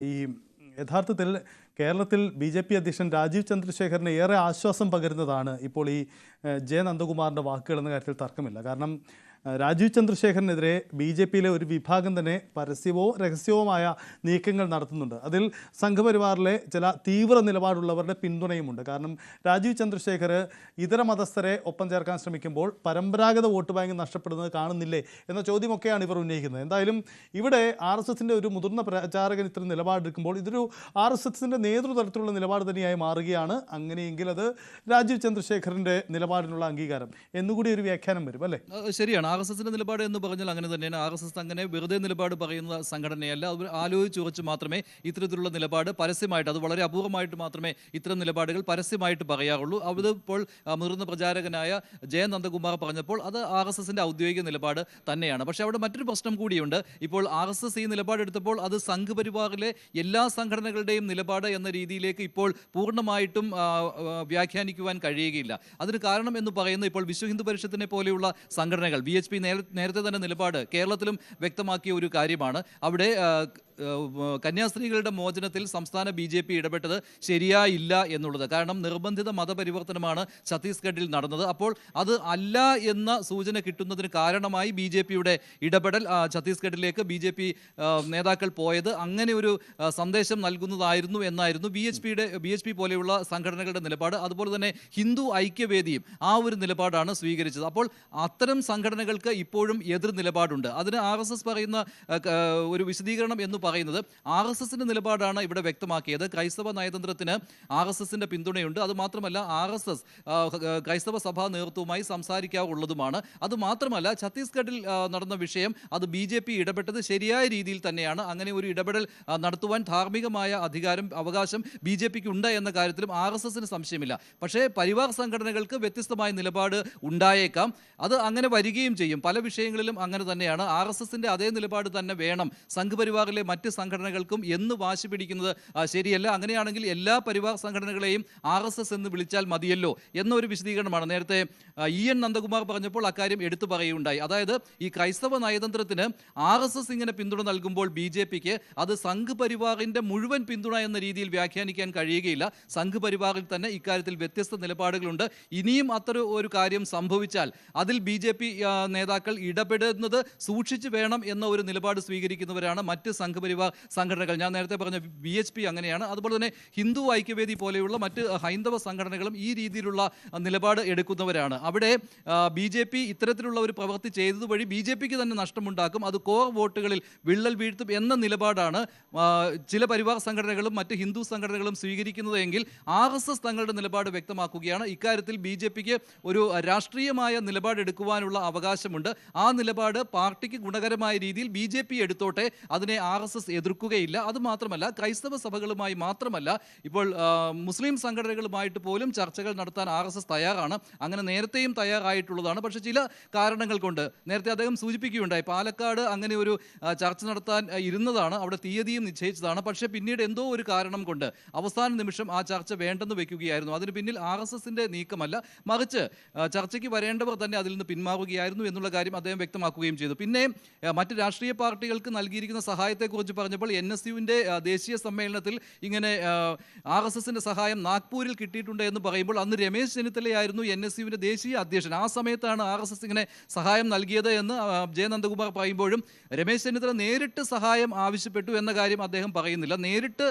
ഈ യഥാർത്ഥത്തിൽ കേരളത്തിൽ ബി.ജെ.പി. അധ്യക്ഷൻ രാജീവ് ചന്ദ്രശേഖറിന് ഏറെ ആശ്വാസം പകരുന്നതാണ് ഇപ്പോൾ ഈ ജെ നന്ദകുമാറിൻ്റെ വാക്കുകൾ എന്ന കാര്യത്തിൽ തർക്കമില്ല. കാരണം രാജീവ് ചന്ദ്രശേഖറിനെതിരെ ബി.ജെ.പിയിലെ ഒരു വിഭാഗം തന്നെ പരസ്യമോ രഹസ്യവുമായ നീക്കങ്ങൾ നടത്തുന്നുണ്ട്. അതിൽ സംഘപരിവാറിലെ ചില തീവ്ര നിലപാടുള്ളവരുടെ പിന്തുണയുമുണ്ട്. കാരണം രാജീവ് ചന്ദ്രശേഖർ ഇതര മതസ്ഥരെ ഒപ്പം ചേർക്കാൻ ശ്രമിക്കുമ്പോൾ പരമ്പരാഗത വോട്ട് ബാങ്ക് നഷ്ടപ്പെടുന്നത് കാണുന്നില്ലേ എന്ന ചോദ്യമൊക്കെയാണ് ഇവർ ഉന്നയിക്കുന്നത്. എന്തായാലും ഇവിടെ ആർ.എസ്.എസിൻ്റെ ഒരു മുതിർന്ന പ്രചാരകൻ ഇത്തരം നിലപാടെടുക്കുമ്പോൾ ഇതൊരു ആർ.എസ്.എസിൻ്റെ നേതൃതലത്തിലുള്ള നിലപാട് തന്നെയായി മാറുകയാണ്. അങ്ങനെയെങ്കിൽ അത് രാജീവ് ചന്ദ്രശേഖറിൻ്റെ നിലപാടിനുള്ള അംഗീകാരം എന്നുകൂടി ഒരു വ്യാഖ്യാനം വരും അല്ലേ? ശരിയാണ്. ആർ.എസ്.എസിൻ്റെ നിലപാട് എന്ന് പറഞ്ഞാൽ അങ്ങനെ തന്നെയാണ്. ആർ.എസ്.എസ് അങ്ങനെ വെറുതെ നിലപാട് പറയുന്ന സംഘടനയല്ല. അത് ആലോചിച്ചുറച്ച് മാത്രമേ ഇത്തരത്തിലുള്ള നിലപാട് പരസ്യമായിട്ട്, അത് വളരെ അപൂർവമായിട്ട് മാത്രമേ ഇത്തരം നിലപാടുകൾ പരസ്യമായിട്ട് പറയാറുള്ളൂ. അത് ഇപ്പോൾ മുതിർന്ന പ്രചാരകനായ ജയ നന്ദകുമാർ പറഞ്ഞപ്പോൾ അത് ആർ.എസ്.എസിൻ്റെ ഔദ്യോഗിക നിലപാട് തന്നെയാണ്. പക്ഷേ അവിടെ മറ്റൊരു പ്രശ്നം കൂടിയുണ്ട്. ഇപ്പോൾ ആർ.എസ്.എസ് ഈ നിലപാടെടുത്തപ്പോൾ അത് സംഘപരിവാറിലെ എല്ലാ സംഘടനകളുടെയും നിലപാട് എന്ന രീതിയിലേക്ക് ഇപ്പോൾ പൂർണ്ണമായിട്ടും വ്യാഖ്യാനിക്കുവാൻ കഴിയുകയില്ല. അതിന് കാരണം എന്ന് പറയുന്നത് ഇപ്പോൾ വിശ്വ ഹിന്ദു പരിഷത്തിനെ പോലെയുള്ള സംഘടനകൾ VHP നേരത്തെ തന്നെ നിലപാട് കേരളത്തിലും വ്യക്തമാക്കിയ ഒരു കാര്യമാണ്. അവിടെ കന്യാസ്ത്രീകളുടെ മോചനത്തിൽ സംസ്ഥാന BJP ഇടപെട്ടത് ശരിയായില്ല എന്നുള്ളത്. കാരണം നിർബന്ധിത മതപരിവർത്തനമാണ് ഛത്തീസ്ഗഡിൽ നടന്നത്. അപ്പോൾ അത് അല്ല എന്ന സൂചന കിട്ടുന്നതിന് കാരണമായി BJPയുടെ ഇടപെടൽ ഛത്തീസ്ഗഡിലേക്ക് BJP നേതാക്കൾ പോയത് അങ്ങനെ ഒരു സന്ദേശം നൽകുന്നതായിരുന്നു എന്നായിരുന്നു BHP പോലെയുള്ള സംഘടനകളുടെ നിലപാട്. അതുപോലെ തന്നെ ഹിന്ദു ഐക്യവേദിയും ആ ഒരു നിലപാടാണ് സ്വീകരിച്ചത്. അപ്പോൾ അത്തരം സംഘടനകൾക്ക് ഇപ്പോഴും എതിർ നിലപാടുണ്ട്. അതിന് RSS പറയുന്ന ഒരു വിശദീകരണം എന്ന് പറയുന്നത് RSSന്റെ നിലപാടാണ് ഇവിടെ വ്യക്തമാക്കിയത്. ക്രൈസ്തവ നയതന്ത്രത്തിന് RSSന്റെ പിന്തുണയുണ്ട്. അതുമാത്രമല്ല RSS ക്രൈസ്തവ സഭാ നേതൃത്വവുമായി സംസാരിക്കാറുള്ളതുമാണ്. അതുമാത്രമല്ല ഛത്തീസ്ഗഡിൽ നടന്ന വിഷയം അത് BJP ഇടപെട്ടത് ശരിയായ രീതിയിൽ തന്നെയാണ്. അങ്ങനെ ഒരു ഇടപെടൽ നടത്തുവാൻ ധാർമ്മികമായ അധികാരം അവകാശം BJPക്ക് ഉണ്ട് എന്ന കാര്യത്തിലും RSSന് സംശയമില്ല. പക്ഷേ പരിവാർ സംഘടനകൾക്ക് വ്യത്യസ്തമായ നിലപാട് ഉണ്ടായേക്കാം. അത് അങ്ങനെ വരികയും ചെയ്യും. പല വിഷയങ്ങളിലും അങ്ങനെ തന്നെയാണ്. RSSന്റെ അതേ നിലപാട് തന്നെ വേണം സംഘപരിവാറിലെ മറ്റ് സംഘടനകൾക്കും എന്ന് വാശി പിടിക്കുന്നത് ശരിയല്ല. അങ്ങനെയാണെങ്കിൽ എല്ലാ പരിവാർ സംഘടനകളെയും RSS എന്ന് വിളിച്ചാൽ മതിയല്ലോ എന്നൊരു വിശദീകരണമാണ് നേരത്തെ EN നന്ദകുമാർ പറഞ്ഞപ്പോൾ അക്കാര്യം എടുത്തു പറയുകയുണ്ടായി. അതായത് ഈ ക്രൈസ്തവ നയതന്ത്രത്തിന് RSS ഇങ്ങനെ പിന്തുണ നൽകുമ്പോൾ BJPക്ക് അത് സംഘ് പരിവാറിൻ്റെ മുഴുവൻ പിന്തുണ എന്ന രീതിയിൽ വ്യാഖ്യാനിക്കാൻ കഴിയുകയില്ല. സംഘ് പരിവാറിൽ തന്നെ ഇക്കാര്യത്തിൽ വ്യത്യസ്ത നിലപാടുകളുണ്ട്. ഇനിയും അത്തരം ഒരു കാര്യം സംഭവിച്ചാൽ അതിൽ BJP നേതാക്കൾ ഇടപെടുന്നത് സൂക്ഷിച്ചു വേണം എന്ന ഒരു നിലപാട് സ്വീകരിക്കുന്നവരാണ് മറ്റ് സംഘപരിവാർ സംഘടനകൾ. ഞാൻ നേരത്തെ പറഞ്ഞ VHP അങ്ങനെയാണ്. അതുപോലെ തന്നെ ഹിന്ദു ഐക്യവേദി പോലെയുള്ള മറ്റ് ഹൈന്ദവ സംഘടനകളും ഈ രീതിയിലുള്ള നിലപാട് എടുക്കുന്നവരാണ്. അവിടെ BJP ഇത്തരത്തിലുള്ള ഒരു പ്രവൃത്തി ചെയ്തത് വഴി BJPക്ക് തന്നെ നഷ്ടമുണ്ടാക്കും, അത് കോർ വോട്ടുകളിൽ വിള്ളൽ വീഴ്ത്തും എന്ന നിലപാടാണ് ചില പരിവാർ സംഘടനകളും മറ്റ് ഹിന്ദു സംഘടനകളും സ്വീകരിക്കുന്നത് എങ്കിൽ RSS തങ്ങളുടെ നിലപാട് വ്യക്തമാക്കുകയാണ്. ഇക്കാര്യത്തിൽ BJPക്ക് ഒരു രാഷ്ട്രീയമായ നിലപാടെടുക്കുവാനുള്ള അവകാശമുണ്ട്. ആ നിലപാട് പാർട്ടിക്ക് ഗുണകരമായ രീതിയിൽ BJP എടുത്തോട്ടെ, അതിനെ RSS എതിർക്കുകയില്ല. അതുമാത്രമല്ല ക്രൈസ്തവ സഭകളുമായി മാത്രമല്ല ഇപ്പോൾ മുസ്ലിം സംഘടനകളുമായിട്ട് പോലും ചർച്ചകൾ നടത്താൻ RSS തയ്യാറാണ്. അങ്ങനെ നേരത്തെയും തയ്യാറായിട്ടുള്ളതാണ്. പക്ഷേ ചില കാരണങ്ങൾ കൊണ്ട് നേരത്തെ അദ്ദേഹം സൂചിപ്പിക്കുകയുണ്ടായി, പാലക്കാട് അങ്ങനെ ഒരു ചർച്ച നടത്താൻ ഇരുന്നതാണ്, അവിടെ തീയതിയും നിശ്ചയിച്ചതാണ്. പക്ഷേ പിന്നീട് എന്തോ ഒരു കാരണം കൊണ്ട് അവസാന നിമിഷം ആ ചർച്ച വേണ്ടെന്ന് വെക്കുകയായിരുന്നു. അതിന് പിന്നിൽ RSSന്റെ നീക്കമല്ല, മറിച്ച് ചർച്ചയ്ക്ക് വരേണ്ടവർ തന്നെ അതിൽ നിന്ന് പിന്മാറുകയായിരുന്നു എന്നുള്ള കാര്യം അദ്ദേഹം വ്യക്തമാക്കുകയും ചെയ്തു. പിന്നെ മറ്റ് രാഷ്ട്രീയ പാർട്ടികൾക്ക് നൽകിയിരിക്കുന്ന സഹായത്തെക്കുറിച്ച് പറഞ്ഞപ്പോൾ NSUവിൻ്റെ ദേശീയ സമ്മേളനത്തിൽ ഇങ്ങനെ RSSന്റെ സഹായം നാഗ്പൂരിൽ കിട്ടിയിട്ടുണ്ട് എന്ന് പറയുമ്പോൾ അന്ന് രമേശ് ചെന്നിത്തലയായിരുന്നു NSUവിൻ്റെ ദേശീയ അധ്യക്ഷൻ. ആ സമയത്താണ് RSS ഇങ്ങനെ സഹായം നൽകിയത് എന്ന് ജയ നന്ദകുമാർ പറയുമ്പോഴും രമേശ് ചെന്നിത്തല നേരിട്ട് സഹായം ആവശ്യപ്പെട്ടു എന്ന കാര്യം അദ്ദേഹം പറയുന്നില്ല. നേരിട്ട്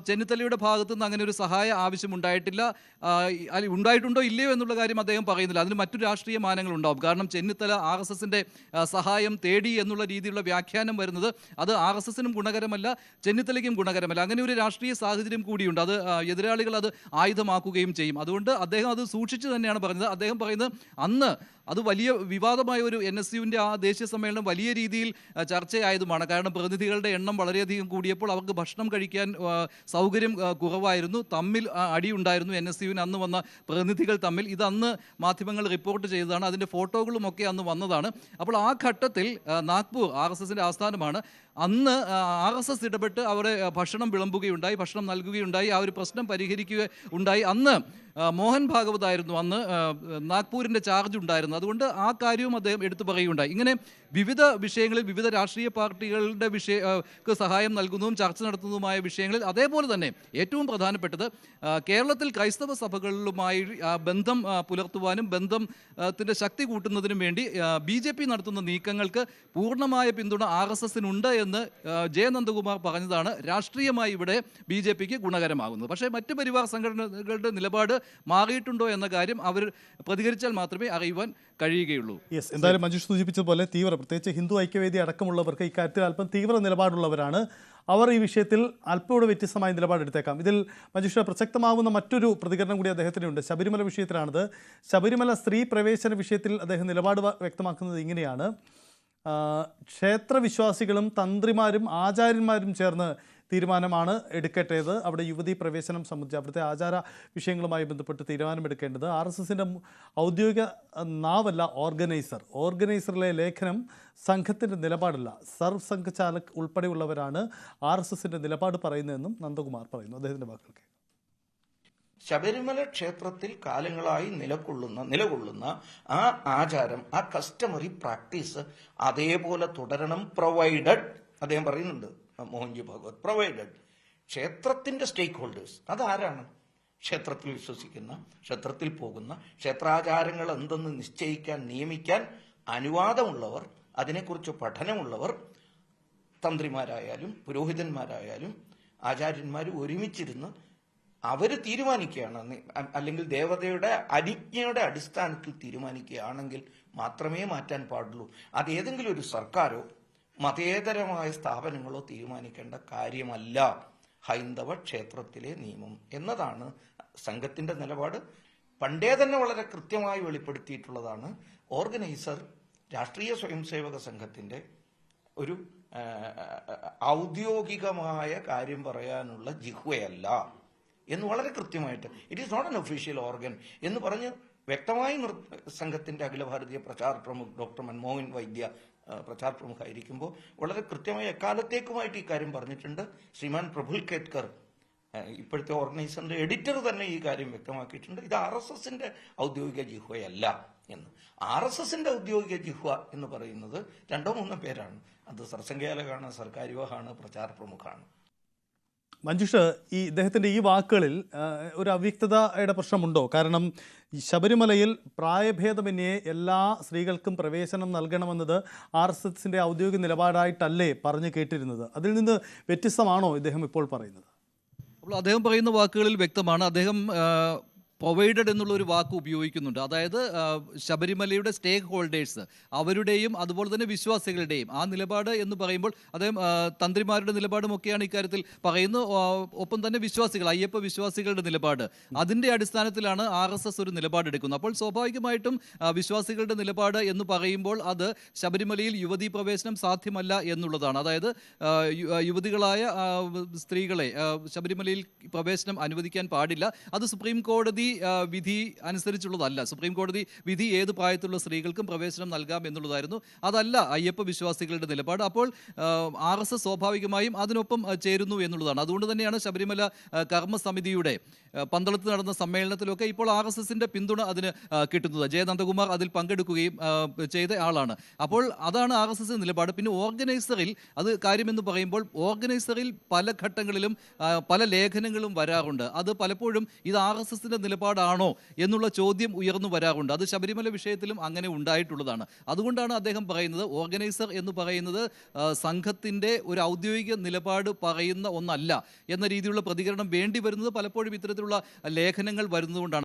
ചെന്നിത്തലയുടെ ഭാഗത്തു നിന്ന് അങ്ങനെ ഒരു സഹായ ആവശ്യം ഉണ്ടായിട്ടില്ല. ഉണ്ടായിട്ടുണ്ടോ ഇല്ലയോ എന്നുള്ള കാര്യം അദ്ദേഹം പറയുന്നില്ല. അതിന് മറ്റു രാഷ്ട്രീയ മാനങ്ങളുണ്ടാവും. കാരണം ചെന്നിത്തല RSSന്റെ സഹായം തേടി എന്നുള്ള രീതിയിലുള്ള വ്യാഖ്യാനം വരുന്നത് അത് RSSനും ഗുണകരമല്ല, ചെന്നിത്തലയ്ക്കും ഗുണകരമല്ല. അങ്ങനെ ഒരു രാഷ്ട്രീയ സാഹചര്യം കൂടിയുണ്ട്. അത് എതിരാളികൾ അത് ആയുധമാക്കുകയും ചെയ്യും. അതുകൊണ്ട് അദ്ദേഹം അത് സൂക്ഷിച്ചു തന്നെയാണ് പറഞ്ഞത്. അദ്ദേഹം പറയുന്നത് അന്ന് അത് വലിയ വിവാദമായ ഒരു NSUവിൻ്റെ ആ ദേശീയ സമ്മേളനം വലിയ രീതിയിൽ ചർച്ചയായതുമാണ്. കാരണം പ്രതിനിധികളുടെ എണ്ണം വളരെയധികം കൂടിയപ്പോൾ അവർക്ക് ഭക്ഷണം കഴിക്കാൻ സൗകര്യം കുറവായിരുന്നു. തമ്മിൽ അടിയുണ്ടായിരുന്നു NSUവിന് അന്ന് വന്ന പ്രതിനിധികൾ തമ്മിൽ. ഇത് അന്ന് മാധ്യമങ്ങൾ റിപ്പോർട്ട് ചെയ്തതാണ്. അതിൻ്റെ ഫോട്ടോകളും ഒക്കെ അന്ന് വന്നതാണ്. അപ്പോൾ ആ ഘട്ടത്തിൽ നാഗ്പൂർ RSSന്റെ ആസ്ഥാനമാണ്. അന്ന് RSS ഇടപെട്ട് അവിടെ ഭക്ഷണം വിളമ്പുകയുണ്ടായി, ഭക്ഷണം നൽകുകയുണ്ടായി, ആ ഒരു പ്രശ്നം പരിഹരിക്കുക ഉണ്ടായി. അന്ന് മോഹൻ ഭാഗവത് ആയിരുന്നു അന്ന് നാഗ്പൂരിൻ്റെ ചാർജ് ഉണ്ടായിരുന്നത്. പറയുന്നത്. അതുകൊണ്ട് ആ കാര്യവും അദ്ദേഹം എടുത്തു പറയുകയുണ്ടായി. ഇങ്ങനെ വിവിധ വിഷയങ്ങളിൽ വിവിധ രാഷ്ട്രീയ പാർട്ടികളുടെ സഹായം നൽകുന്നതും ചർച്ച നടത്തുന്നതുമായ വിഷയങ്ങളിൽ അതേപോലെ തന്നെ ഏറ്റവും പ്രധാനപ്പെട്ടത് കേരളത്തിൽ ക്രൈസ്തവ സഭകളുമായി ബന്ധം പുലർത്തുവാനും ബന്ധത്തിൻ്റെ ശക്തി കൂട്ടുന്നതിനും വേണ്ടി BJP നടത്തുന്ന നീക്കങ്ങൾക്ക് പൂർണ്ണമായ പിന്തുണ RSSനുണ്ട് എന്ന് ജെ നന്ദകുമാർ പറഞ്ഞതാണ് രാഷ്ട്രീയമായി ഇവിടെ BJPക്ക് ഗുണകരമാകുന്നത്. പക്ഷേ മറ്റ് പരിവാർ സംഘടനകളുടെ നിലപാട് മാറിയിട്ടുണ്ടോ എന്ന കാര്യം അവർ പ്രതികരിച്ചാൽ മാത്രമേ അറിയുവാൻ കഴിയുകയുള്ളൂ. യെസ്, എന്തായാലും മഞ്ജുഷ് സൂചിപ്പിച്ചതുപോലെ പ്രത്യേകിച്ച് ഹിന്ദു ഐക്യവേദി അടക്കമുള്ളവർക്ക് ഇക്കാര്യത്തിൽ അല്പം തീവ്ര നിലപാടുള്ളവരാണ്. അവർ ഈ വിഷയത്തിൽ അല്പം വ്യത്യസ്തമായ നിലപാടെടുത്തേക്കാം. ഇതിൽ മഞ്ജുഷ പ്രസക്തമാവുന്ന മറ്റൊരു പ്രതികരണം കൂടി അദ്ദേഹത്തിനുണ്ട്. ശബരിമല വിഷയത്തിലാണത്. ശബരിമല സ്ത്രീ പ്രവേശന വിഷയത്തിൽ അദ്ദേഹം നിലപാട് വ്യക്തമാക്കുന്നത് ഇങ്ങനെയാണ്: ക്ഷേത്രവിശ്വാസികളും തന്ത്രിമാരും ആചാര്യന്മാരും ചേർന്ന് തീരുമാനമാണ് എടുക്കേണ്ടത്. അവിടെ യുവതീ പ്രവേശനം സംബന്ധിച്ച് അവിടുത്തെ ആചാര വിഷയങ്ങളുമായി ബന്ധപ്പെട്ട് തീരുമാനമെടുക്കേണ്ടത് RSSൻ്റെ ഔദ്യോഗിക നാവല്ല ഓർഗനൈസറിലെ ലേഖനം സംഘത്തിൻ്റെ നിലപാടല്ല. സർവ് സംഘചാലക് ഉൾപ്പെടെയുള്ളവരാണ് RSSൻ്റെ നിലപാട് പറയുന്നതെന്നും നന്ദകുമാർ പറയുന്നു. അദ്ദേഹത്തിൻ്റെ വാക്കുകൾക്ക് ശബരിമല ക്ഷേത്രത്തിൽ കാലങ്ങളായി നിലകൊള്ളുന്ന ആ ആചാരം, ആ കസ്റ്റമറി പ്രാക്ടീസ് അതേപോലെ തുടരണം. പ്രൊവൈഡഡ്, അദ്ദേഹം പറയുന്നുണ്ട് മോഹൻജി ഭാഗവത്, പ്രൊവൈഡഡ് ക്ഷേത്രത്തിന്റെ സ്റ്റേക്ക് ഹോൾഡേഴ്സ് അതാരാണ്? ക്ഷേത്രത്തിൽ വിശ്വസിക്കുന്ന, ക്ഷേത്രത്തിൽ പോകുന്ന, ക്ഷേത്രാചാരങ്ങൾ എന്തെന്ന് നിശ്ചയിക്കാൻ നിയമിക്കാൻ അനുവാദമുള്ളവർ, അതിനെക്കുറിച്ച് പഠനമുള്ളവർ, തന്ത്രിമാരായാലും പുരോഹിതന്മാരായാലും ആചാര്യന്മാർ ഒരുമിച്ചിരുന്ന് അവർ തീരുമാനിക്കുകയാണ്, അല്ലെങ്കിൽ ദേവതയുടെ അനുജ്ഞയുടെ അടിസ്ഥാനത്തിൽ തീരുമാനിക്കുകയാണെങ്കിൽ മാത്രമേ മാറ്റാൻ പാടുള്ളൂ. അതേതെങ്കിലും ഒരു സർക്കാരോ മതേതരമായ സ്ഥാപനങ്ങളോ തീരുമാനിക്കേണ്ട കാര്യമല്ല ഹൈന്ദവ ക്ഷേത്രത്തിലെ നിയമം എന്നതാണ് സംഘത്തിന്റെ നിലപാട്. പണ്ടേ തന്നെ വളരെ കൃത്യമായി വെളിപ്പെടുത്തിയിട്ടുള്ളതാണ്. ഓർഗനൈസർ രാഷ്ട്രീയ സ്വയംസേവക സംഘത്തിന്റെ ഒരു ഔദ്യോഗികമായ കാര്യം പറയാനുള്ള ജിഹ്വയല്ല എന്ന് വളരെ കൃത്യമായിട്ട്, it is not an official organ എന്ന് പറഞ്ഞ് വ്യക്തമായി സംഘത്തിന്റെ അഖില ഭാരതീയ പ്രചാർ പ്രമുഖ് ഡോക്ടർ മൻമോഹൻ വൈദ്യ പ്രചാർ പ്രമുഖായിരിക്കുമ്പോൾ വളരെ കൃത്യമായി എക്കാലത്തേക്കുമായിട്ട് ഈ കാര്യം പറഞ്ഞിട്ടുണ്ട്. ശ്രീമാൻ പ്രഫുൽ കേത്കർ, ഇപ്പോഴത്തെ ഓർഗനൈസറിന്റെ എഡിറ്റർ തന്നെ ഈ കാര്യം വ്യക്തമാക്കിയിട്ടുണ്ട്. ഇത് RSSന്റെ ഔദ്യോഗിക ജിഹ്വയല്ല എന്ന്. RSSന്റെ ഔദ്യോഗിക ജിഹ്വ എന്ന് പറയുന്നത് 2-3 പേരാണ്. അത് സർസംഘചാലകാണ്, സർക്കാരിവാഹാണ്, പ്രചാർ പ്രമുഖാണ്. മഞ്ജുഷ്, ഈ ഇദ്ദേഹത്തിൻ്റെ ഈ വാക്കുകളിൽ ഒരു അവ്യക്തതയുടെ പ്രശ്നമുണ്ടോ? കാരണം ശബരിമലയിൽ പ്രായഭേദമന്യേ എല്ലാ സ്ത്രീകൾക്കും പ്രവേശനം നൽകണമെന്നത് RSSൻ്റെ ഔദ്യോഗിക നിലപാടായിട്ടല്ലേ പറഞ്ഞു കേട്ടിരുന്നത്? അതിൽ നിന്ന് വ്യത്യസ്തമാണോ ഇദ്ദേഹം ഇപ്പോൾ പറയുന്നത്? അപ്പോൾ അദ്ദേഹം പറയുന്ന വാക്കുകളിൽ വ്യക്തമാണ്. അദ്ദേഹം പ്രൊവൈഡഡ് എന്നുള്ള ഒരു വാക്ക് ഉപയോഗിക്കുന്നുണ്ട്. അതായത് ശബരിമലയുടെ സ്റ്റേക്ക് ഹോൾഡേഴ്സ് അവരുടെയും അതുപോലെ തന്നെ വിശ്വാസികളുടെയും ആ നിലപാട് എന്ന് പറയുമ്പോൾ അദ്ദേഹം തന്ത്രിമാരുടെ നിലപാടും ഒക്കെയാണ് ഇക്കാര്യത്തിൽ പറയുന്നത്. ഒപ്പം തന്നെ വിശ്വാസികൾ, അയ്യപ്പ വിശ്വാസികളുടെ നിലപാട്, അതിൻ്റെ അടിസ്ഥാനത്തിലാണ് RSS ഒരു നിലപാടെടുക്കുന്നത്. അപ്പോൾ സ്വാഭാവികമായിട്ടും വിശ്വാസികളുടെ നിലപാട് എന്ന് പറയുമ്പോൾ അത് ശബരിമലയിൽ യുവതീ പ്രവേശനം സാധ്യമല്ല എന്നുള്ളതാണ്. അതായത് യുവതികളായ സ്ത്രീകളെ ശബരിമലയിൽ പ്രവേശനം അനുവദിക്കാൻ പാടില്ല. അത് സുപ്രീം കോടതി വിധി അനുസരിച്ചുള്ളതല്ല. സുപ്രീം കോടതി വിധി ഏത് പ്രായത്തിലുള്ള സ്ത്രീകൾക്കും പ്രവേശനം നൽകാം എന്നുള്ളതായിരുന്നു. അതല്ല അയ്യപ്പ വിശ്വാസികളുടെ നിലപാട്. അപ്പോൾ RSS സ്വാഭാവികമായും അതിനൊപ്പം ചേരുന്നു എന്നുള്ളതാണ്. അതുകൊണ്ട് തന്നെയാണ് ശബരിമല കർമ്മസമിതിയുടെ പന്തളത്ത് നടന്ന സമ്മേളനത്തിലൊക്കെ ഇപ്പോൾ RSSന്റെ പിന്തുണ അതിന് കിട്ടുന്നത്. ജയ നന്ദകുമാർ അതിൽ പങ്കെടുക്കുകയും ചെയ്ത ആളാണ്. അപ്പോൾ അതാണ് RSS നിലപാട്. പിന്നെ ഓർഗനൈസറിൽ അത് കാര്യമെന്ന് പറയുമ്പോൾ ഓർഗനൈസറിൽ പല ഘട്ടങ്ങളിലും പല ലേഖനങ്ങളും വരാറുണ്ട്. അത് പലപ്പോഴും ഇത് RSSന്റെ നിലപാടാണോ എന്നുള്ള ചോദ്യം ഉയർന്നു വരാറുണ്ട്. അത് ശബരിമല വിഷയത്തിലും അങ്ങനെ ഉണ്ടായിട്ടുള്ളതാണ്. അതുകൊണ്ടാണ് അദ്ദേഹം പറയുന്നത് ഓർഗനൈസർ എന്ന് പറയുന്നത് സംഘത്തിൻ്റെ ഒരു ഔദ്യോഗിക നിലപാട് പറയുന്ന ഒന്നല്ല എന്ന രീതിയിലുള്ള പ്രതികരണം വേണ്ടി വരുന്നത് പലപ്പോഴും ഇത്തരത്തിലുള്ള ലേഖനങ്ങൾ വരുന്നതുകൊണ്ടാണ്.